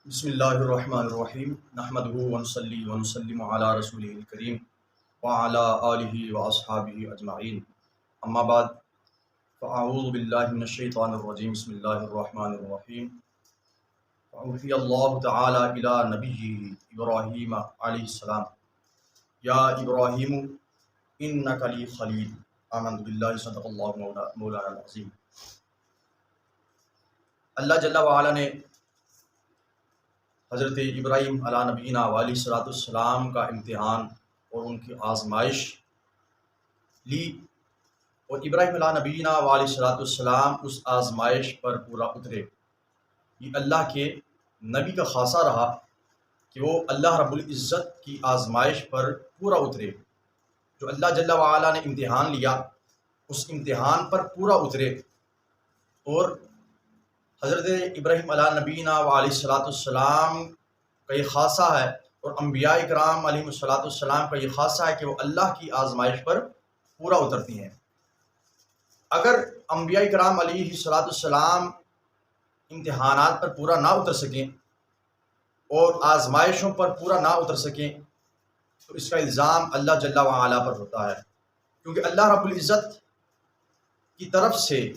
بسم اللہ الرحمن الرحیم نحمدہ ونصلی ونسلم علی رسولہ الکریم وعلی آلہ واصحابہ اجمعین اما بعد فاعوذ باللہ من الشیطان الرجیم بسم اللہ الرحمن الرحیم اوحی اللہ تعالی الی نبیہ ابراہیم علیہ السلام یا ابراہیم انک لی خلیل آمنت باللہ صدق اللہ مولانا العظیم۔ اللہ جل وعلا نے حضرت ابراہیم علیہ نبینا علیہ صلاۃ السلام کا امتحان اور ان کی آزمائش لی، اور ابراہیم علیہ نبینا علیہ صلاۃ السلام اس آزمائش پر پورا اترے۔ یہ اللہ کے نبی کا خاصہ رہا کہ وہ اللہ رب العزت کی آزمائش پر پورا اترے۔ جو اللہ جل وعلا نے امتحان لیا اس امتحان پر پورا اترے، اور حضرت ابراہیم علیہ نبینا علیہ الصلاۃ السلام کا یہ خاصہ ہے، اور انبیاء کرام علیہ الصلاۃ السلام کا یہ خاصہ ہے کہ وہ اللہ کی آزمائش پر پورا اترتی ہیں۔ اگر انبیاء کرام علیہ الصلاۃ السلام امتحانات پر پورا نہ اتر سکیں اور آزمائشوں پر پورا نہ اتر سکیں تو اس کا الزام اللہ جل وعلا پر ہوتا ہے، کیونکہ اللہ رب العزت کی طرف سے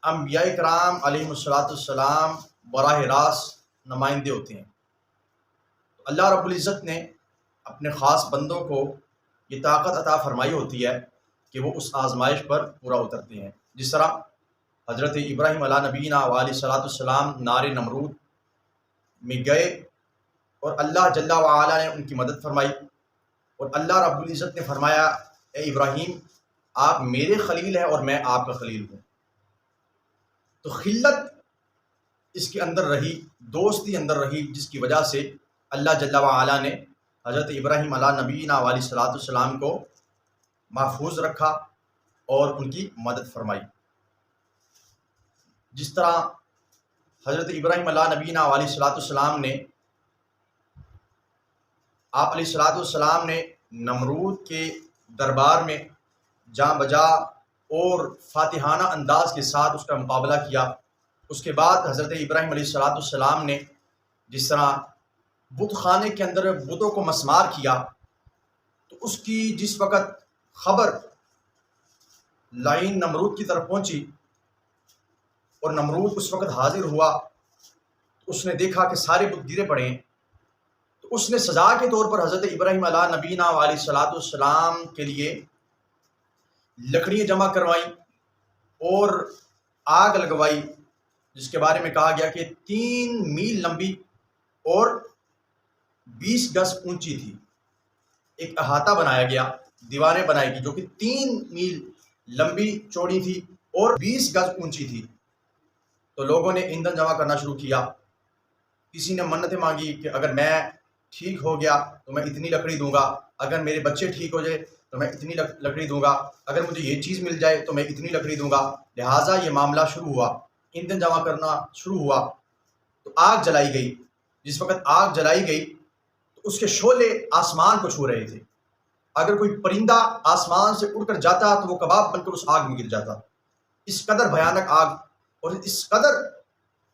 انبیاء کرام علیہ الصلاۃ السلام براہ راست نمائندے ہوتے ہیں۔ اللہ رب العزت نے اپنے خاص بندوں کو یہ طاقت عطا فرمائی ہوتی ہے کہ وہ اس آزمائش پر پورا اترتے ہیں۔ جس طرح حضرت ابراہیم علیہ نبینا علیہ الصلاۃ السلام نار نمرود میں گئے اور اللہ جل وعلا نے ان کی مدد فرمائی، اور اللہ رب العزت نے فرمایا اے ابراہیم آپ میرے خلیل ہیں اور میں آپ کا خلیل ہوں۔ تو خلت اس کے اندر رہی، دوستی اندر رہی، جس کی وجہ سے اللہ جل وعلا نے حضرت ابراہیم علیہ نبینا علیہ الصلاۃ السلام کو محفوظ رکھا اور ان کی مدد فرمائی۔ جس طرح حضرت ابراہیم علیہ نبینا علیہ الصلاۃ السلام نے آپ علیہ الصلاۃ والسلام نے نمرود کے دربار میں جاں بجا اور فاتحانہ انداز کے ساتھ اس کا مقابلہ کیا۔ اس کے بعد حضرت ابراہیم علیہ الصلاۃ والسلام نے جس طرح بت خانے کے اندر بتوں کو مسمار کیا، تو اس کی جس وقت خبر لائن نمرود کی طرف پہنچی اور نمرود اس وقت حاضر ہوا، تو اس نے دیکھا کہ سارے بت گرے پڑے ہیں، تو اس نے سزا کے طور پر حضرت ابراہیم علیہ نبینا علیہ الصلاۃ والسلام کے لیے لکڑیاں جمع کروائیں اور آگ لگوائی، جس کے بارے میں کہا گیا کہ 3 میل لمبی اور 20 گز اونچی تھی۔ ایک احاطہ بنایا گیا، دیواریں بنائی گئی جو کہ 3 میل لمبی چوڑی تھی اور 20 گز اونچی تھی۔ تو لوگوں نے ایندھن جمع کرنا شروع کیا، کسی نے منتیں مانگی کہ اگر میں ٹھیک ہو گیا تو میں اتنی لکڑی دوں گا، اگر میرے بچے ٹھیک ہو جائے تو میں اتنی لکڑی دوں گا، اگر مجھے یہ چیز مل جائے تو میں اتنی لکڑی دوں گا۔ لہٰذا یہ معاملہ شروع ہوا، ایندھن جمع کرنا شروع ہوا، تو آگ جلائی گئی۔ جس وقت آگ جلائی گئی تو اس کے شعلے آسمان کو چھو رہے تھے، اگر کوئی پرندہ آسمان سے اڑ کر جاتا تو وہ کباب بن کر اس آگ میں گر جاتا۔ اس قدر بھیانک آگ اور اس قدر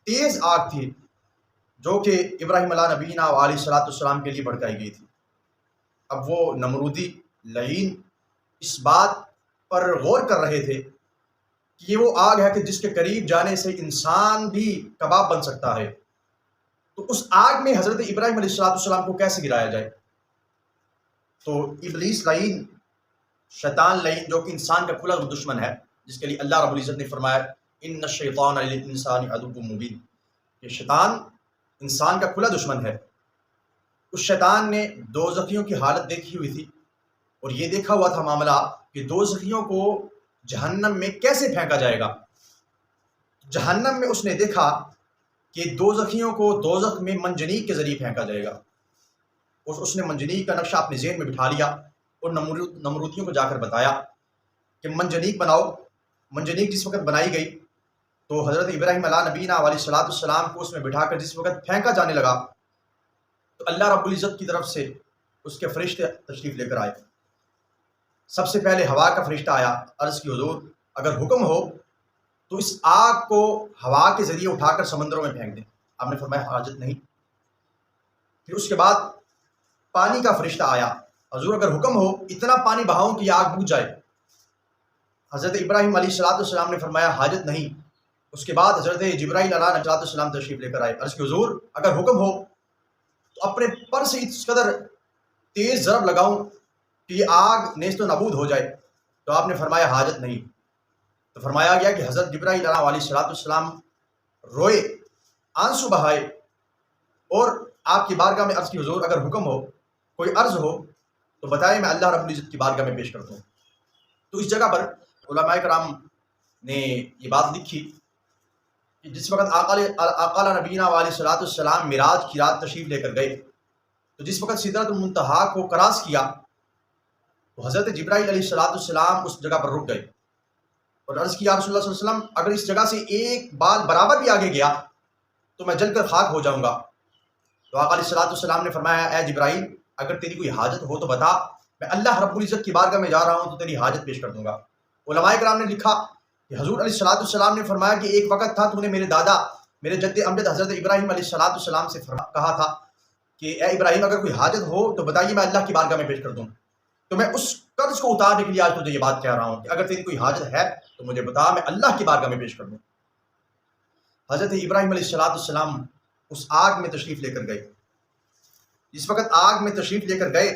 تیز آگ تھی جو کہ ابراہیم علیہ نبینا علیہ الصلاۃ والسلام کے لیے بھڑکائی گئی تھی۔ اب وہ نمرودی لعین اس بات پر غور کر رہے تھے کہ یہ وہ آگ ہے کہ جس کے قریب جانے سے انسان بھی کباب بن سکتا ہے، تو اس آگ میں حضرت ابراہیم علیہ الصلاۃ والسلام کو کیسے گرایا جائے؟ تو ابلیس لعین، شیطان لعین، جو کہ انسان کا کھلا دشمن ہے، جس کے لیے اللہ رب العزت نے فرمایا ان الشیطان للانسان عدو مبین، کہ شیطان انسان کا کھلا دشمن ہے۔ اس شیطان نے دوزخیوں کی حالت دیکھی ہوئی تھی، اور یہ دیکھا ہوا تھا معاملہ کہ دوزخیوں کو جہنم میں کیسے پھینکا جائے گا۔ جہنم میں اس نے دیکھا کہ دوزخیوں کو دوزخ میں منجنیق کے ذریعے پھینکا جائے گا، اور اس نے منجنیق کا نقشہ اپنے ذہن میں بٹھا لیا اور نمرودیوں کو جا کر بتایا کہ منجنیق بناؤ۔ منجنیق جس وقت بنائی گئی تو حضرت ابراہیم علیہ نبینا علیہ الصلاۃ والسلام کو اس میں بٹھا کر جس وقت پھینکا جانے لگا تو اللہ رب العزت کی طرف سے اس کے فرشتے تشریف لے کر آئے۔ سب سے پہلے ہوا کا فرشتہ آیا، عرض کی حضور اگر حکم ہو تو اس آگ کو ہوا کے ذریعے اٹھا کر سمندروں میں پھینک دیں۔ آپ نے فرمایا حاجت نہیں، پھر اس کے بعد پانی کا فرشتہ آیا، حضور اگر حکم ہو اتنا پانی بہاؤں کہ آگ بجھ جائے۔ حضرت ابراہیم علیہ السلام نے فرمایا حاجت نہیں۔ اس کے بعد حضرت جبرائیل علیہ السلام تشریف لے کر آئے، عرض کی حضور اگر حکم ہو تو اپنے پر سے اس قدر تیز ضرب لگاؤں کہ یہ آگ نیست و نابود ہو جائے؟ تو آپ نے فرمایا حاجت نہیں۔ تو فرمایا گیا کہ حضرت جبرائیل علیہ السلام روئے، آنسو بہائے، اور آپ کی بارگاہ میں عرض کی حضور اگر حکم ہو، کوئی عرض ہو تو بتائیں، میں اللہ رب العزت کی بارگاہ میں پیش کرتا ہوں۔ تو اس جگہ پر علماء کرام نے یہ بات لکھی کہ جس وقت آقا نبینا علیہ السلام معراج کی رات تشریف لے کر گئے، تو جس وقت سدرۃ المنتہا کو کراس کیا تو حضرت جبرائیل علیہ السلام اس جگہ پر رک گئے اور عرض کی یا رسول اللہ صلی اللہ علیہ وسلم اگر اس جگہ سے ایک بال برابر بھی آگے گیا تو میں جل کر خاک ہو جاؤں گا۔ تو آقا علیہ السلام نے فرمایا اے جبرائیل اگر تیری کوئی حاجت ہو تو بتا، میں اللہ رب العزت کی بارگاہ میں جا رہا ہوں تو تیری حاجت پیش کر دوں گا۔ علماء کرام نے لکھا کہ حضور علیہ السلام نے فرمایا کہ ایک وقت تھا تو نے میرے دادا میرے جد امجد حضرت ابراہیم علیہ السلام سے کہا تھا کہ اے ابراہیم اگر کوئی حاجت ہو تو بتائیے میں اللہ کی بارگاہ میں پیش کر دوں۔ تو میں اس قرض کو اتارنے کے لیے آج تجھے یہ بات کہہ رہا ہوں کہ اگر تیری کوئی حاجت ہے تو مجھے بتا، میں اللہ کی بارگاہ میں پیش کر دوں۔ حضرت ابراہیم علیہ السلام اس آگ میں تشریف لے کر گئے۔ جس وقت آگ میں تشریف لے کر گئے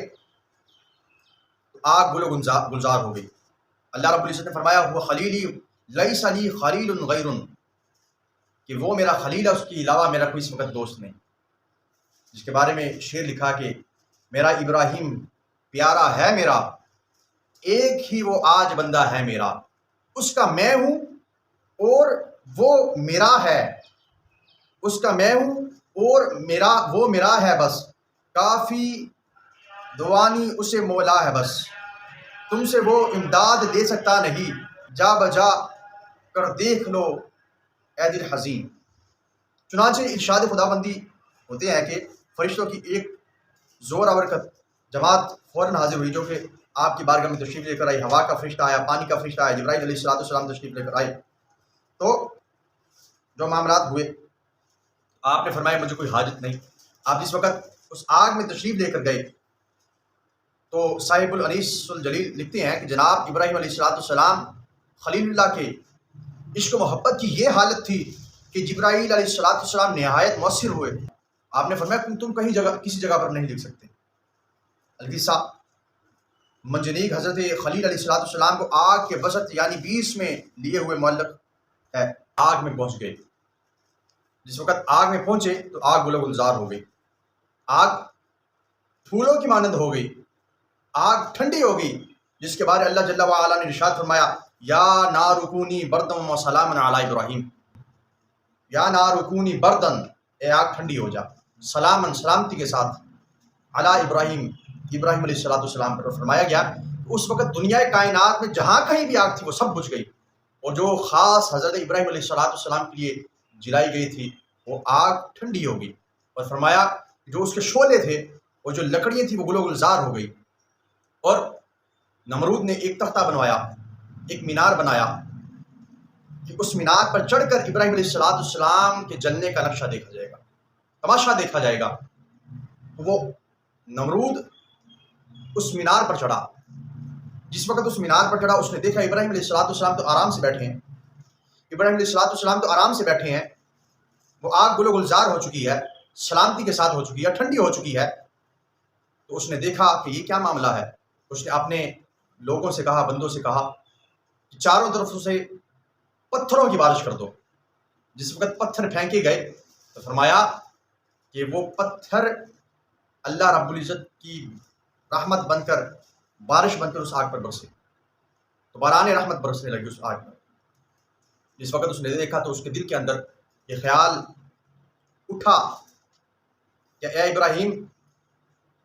تو آگ گل و گلزار ہو گئی۔ اللہ رب العزت نے فرمایا وہ خلیلی لیس لی خلیل غیر، کہ وہ میرا خلیل ہے، اس کے علاوہ میرا کوئی اس وقت دوست نہیں۔ جس کے بارے میں شعر لکھا کہ میرا ابراہیم پیارا ہے میرا، ایک ہی وہ آج بندہ ہے میرا، اس کا میں ہوں اور وہ میرا ہے، اس کا میں ہوں اور وہ میرا ہے بس، کافی دوانی اسے مولا ہے بس، تم سے وہ امداد دے سکتا نہیں، جا بجا کر دیکھ لو اے دل حزین۔ چنانچہ ارشاد خداوندی ہوتے ہیں کہ فرشتوں کی ایک زور آور جماعت فوراً حاضر ہوئی جو کہ آپ کی بارگاہ میں تشریف لے کر آئی۔ ہوا کا فرشتہ آیا، پانی کا فرشتہ آیا، جبرائیل علیہ السلام تشریف لے کر آئے۔ تو جو معاملات ہوئے آپ نے فرمایا مجھے کوئی حاجت نہیں۔ آپ جس وقت اس آگ میں تشریف لے کر گئے تو صاحب الانیس الجلیل لکھتے ہیں کہ جناب ابراہیم علیہ السلام خلیل اللہ کے عشق و محبت کی یہ حالت تھی کہ جبرائیل علیہ السلام نہایت مؤثر ہوئے۔ آپ نے فرمایا تم کسی جگہ پر نہیں لکھ سکتے۔ القصہ منجنیق حضرت خلیل علیہ السلام کو آگ کے وسط یعنی 20 میں لیے ہوئے معلق ہے، آگ میں پہنچ گئے۔ جس وقت آگ میں پہنچے تو آگ گل و گلزار ہو گئی، آگ پھولوں کی مانند ہو گئی، آگ ٹھنڈی ہو گئی، جس کے بارے اللہ جل وعلا نے ارشاد فرمایا یا نار کونی بردن و سلام علی ابراہیم، یا نار کونی بردن، اے آگ ٹھنڈی ہو جا، سلامن سلامتی کے ساتھ، علی ابراہیم علیہ السلام پر فرمایا گیا۔ اس وقت دنیا کائنات میں جہاں کہیں بھی آگ تھی وہ سب بجھ گئی، اور جو خاص حضرت ابراہیم علیہ السلام کے لیے جلائی گئی تھی وہ آگ ٹھنڈی ہو گئی، اور فرمایا جو اس کے شعلے تھے اور جو لکڑیاں تھیں وہ گل و گلزار ہو گئی۔ اور نمرود نے ایک تختہ بنوایا، ایک مینار بنایا کہ اس مینار پر چڑھ کر ابراہیم علیہ السلام کے جلنے کا نقشہ دیکھا جائے گا، تماشا دیکھا جائے گا۔ وہ نمرود اس مینار پر چڑھا، جس وقت اس مینار پر چڑھا اس نے دیکھا ابراہیم علیہ السلام تو آرام سے بیٹھے ہیں، ابراہیم علیہ السلام تو آرام سے بیٹھے ہیں، وہ آگ گل و گلزار ہو چکی ہے، سلامتی کے ساتھ ہو چکی ہے، ٹھنڈی ہو چکی ہے۔ تو اس نے دیکھا کہ یہ کیا معاملہ ہے، اس نے اپنے لوگوں سے کہا، بندوں سے کہا کہ چاروں طرف سے پتھروں کی بارش کر دو۔ جس وقت پتھر پھینکے گئے تو فرمایا کہ وہ پتھر اللہ رب العزت کی رحمت بن کر، بارش بن کر اس آگ پر برسے، تو باران رحمت برسنے لگی اس آگ پر۔ جس وقت اس نے دیکھا تو اس کے دل کے اندر یہ خیال اٹھا کہ اے ابراہیم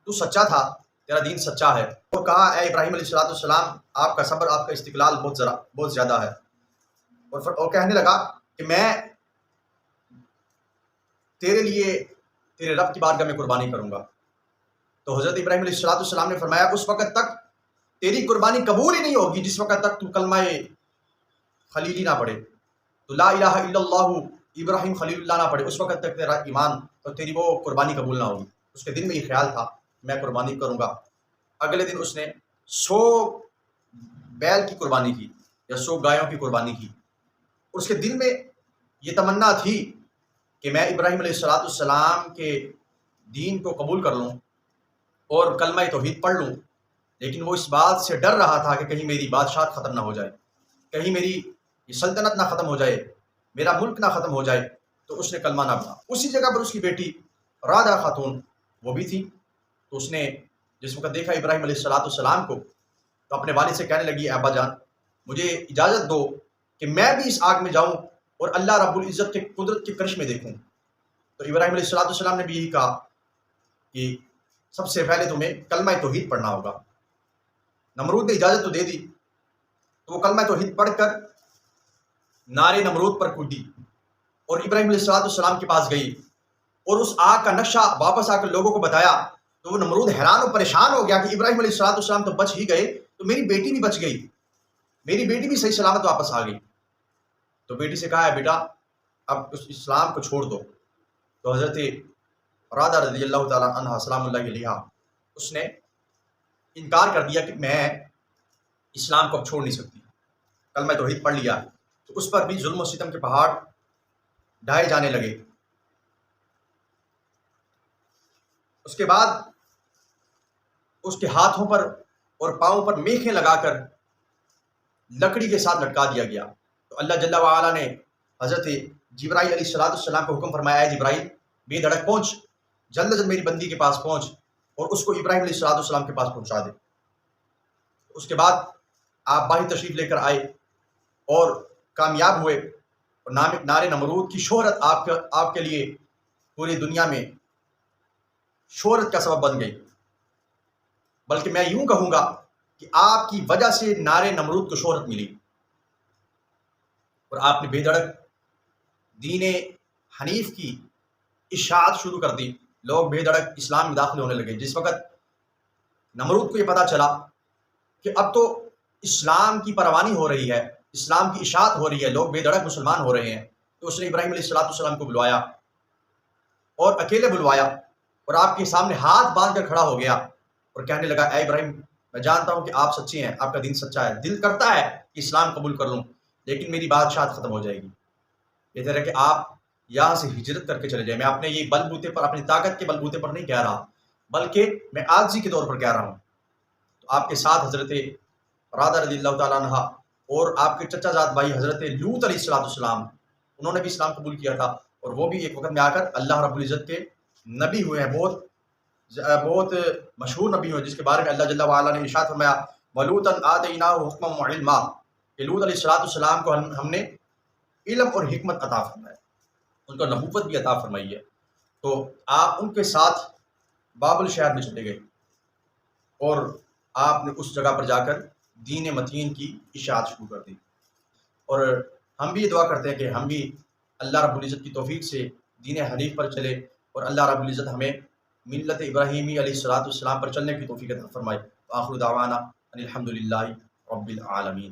تو سچا تھا، تیرا دین سچا ہے۔ اور کہا اے ابراہیم علیہ السلام آپ کا صبر، آپ کا استقلال بہت زیادہ ہے، اور کہنے لگا کہ میں تیرے لیے تیرے رب کی بارگاہ میں قربانی کروں گا۔ تو حضرت ابراہیم علیہ السلام نے فرمایا اس وقت تک تیری قربانی قبول ہی نہیں ہوگی جس وقت تک تو کلمہ خلیلی نہ پڑھے، تو لا الہ الا اللہ ابراہیم خلیل اللہ نہ پڑھے، اس وقت تک تیرا ایمان اور تیری وہ قربانی قبول نہ ہوگی۔ اس کے دل میں یہ خیال تھا میں قربانی کروں گا. اگلے دن اس نے 100 بیل کی قربانی کی یا 100 گایوں کی قربانی کی. اس کے دل میں یہ تمنا تھی کہ میں ابراہیم علیہ السلام کے دین کو قبول کر لوں اور کلمہ توحید پڑھ لوں، لیکن وہ اس بات سے ڈر رہا تھا کہ کہیں میری بادشاہت ختم نہ ہو جائے، کہیں میری یہ سلطنت نہ ختم ہو جائے، میرا ملک نہ ختم ہو جائے. تو اس نے کلمہ نہ پڑھا. اسی جگہ پر اس کی بیٹی رادہ خاتون وہ بھی تھی. تو اس نے جس وقت دیکھا ابراہیم علیہ السلام کو تو اپنے والد سے کہنے لگی ابا جان مجھے اجازت دو کہ میں بھی اس آگ میں جاؤں اور اللہ رب العزت کے قدرت کے کرشمے دیکھوں. تو ابراہیم علیہ السلام نے بھی یہی کہا کہ سب سے پہلے تمہیں کلمہ توحید پڑھنا ہوگا. نمرود نے اجازت تو دے دی، تو وہ کلمہ توحید پڑھ کر نارے نمرود پر کودی اور ابراہیم علیہ السلام کے پاس گئی اور اس آگ کا نقشہ واپس آ کر لوگوں کو بتایا. تو وہ نمرود حیران و پریشان ہو گیا کہ ابراہیم علیہ السلام تو بچ ہی گئے، تو میری بیٹی بھی بچ گئی، میری بیٹی بھی صحیح سلامت واپس آ گئی. تو بیٹی سے کہا ہے بیٹا اب اس اسلام کو چھوڑ دو. تو حضرت رادہ رضی اللہ تعالیٰ عنہ سلام اللہ علیہا اس نے انکار کر دیا کہ میں اسلام کو اب چھوڑ نہیں سکتی، کلمہ توحید پڑھ لیا. تو اس پر بھی ظلم و ستم کے پہاڑ ڈھائے جانے لگے. اس کے بعد اس کے ہاتھوں پر اور پاؤں پر میخیں لگا کر لکڑی کے ساتھ لٹکا دیا گیا. تو اللہ جل وعلا نے حضرت جبرائیل علیہ السلام کو حکم فرمایا ہے جبرائیل بے دھڑک پہنچ، جلد جلد میری بندی کے پاس پہنچ اور اس کو ابراہیم علیہ السلام کے پاس پہنچا دے. اس کے بعد آپ باہر تشریف لے کر آئے اور کامیاب ہوئے اور نارے نمرود کی شہرت آپ کے لیے پوری دنیا میں شہرت کا سبب بن گئی. بلکہ میں یوں کہوں گا کہ آپ کی وجہ سے نارے نمرود کو شہرت ملی اور آپ نے بے دھڑک دین حنیف کی اشاعت شروع کر دی. لوگ بے دھڑک اسلام میں داخل ہونے لگے. جس وقت نمرود کو یہ پتا چلا کہ اب تو اسلام کی پروانی ہو رہی ہے، اسلام کی اشاعت ہو رہی ہے، لوگ بے دھڑک مسلمان ہو رہے ہیں، تو اس نے ابراہیم علیہ السلام کو بلوایا اور اکیلے بلوایا اور آپ کے سامنے ہاتھ باندھ کر کھڑا ہو گیا اور کہنے لگا اے ابراہیم میں جانتا ہوں کہ آپ سچے ہیں، آپ کا دین سچا ہے، دل کرتا ہے کہ اسلام قبول کر لوں لیکن میری بادشاہت ختم ہو جائے گی. بہتر ہے کہ آپ یہاں سے ہجرت کر کے چلے جائیں. میں اپنے یہ بل بوتے پر، اپنی طاقت کے بل بوتے پر نہیں کہہ رہا، بلکہ میں عاجزی کے طور پر کہہ رہا ہوں. تو آپ کے ساتھ حضرت رادہ رضی اللہ تعالیٰ عنہ اور آپ کے چچا زاد بھائی حضرت لوط علیہ السلام انہوں نے بھی اسلام قبول کیا تھا اور وہ بھی ایک وقت میں آ کر اللہ رب العزت کے نبی ہوئے ہیں. بہت مشہور نبی ہوئے جس کے بارے میں اللہ جل وعلا نے ارشاد فرمایا وَلُوطًا آتَيْنَاهُ حُکْمًا وَعِلْمًا کہ لوط علیہ السلام کو ہم نے علم اور حکمت عطا فرمایا، ان کو نبوت بھی عطا فرمائی ہے. تو آپ ان کے ساتھ بابل شہر میں چلے گئے اور آپ نے اس جگہ پر جا کر دین متین کی اشاعت شروع کر دی. اور ہم بھی یہ دعا کرتے ہیں کہ ہم بھی اللہ رب العزت کی توفیق سے دین حنیف پر چلے اور اللہ رب العزت ہمیں ملت ابراہیمی علیہ السلام پر چلنے کی توفیق عطا فرمائے. آخر دعوانا ان الحمد للہ رب العالمین.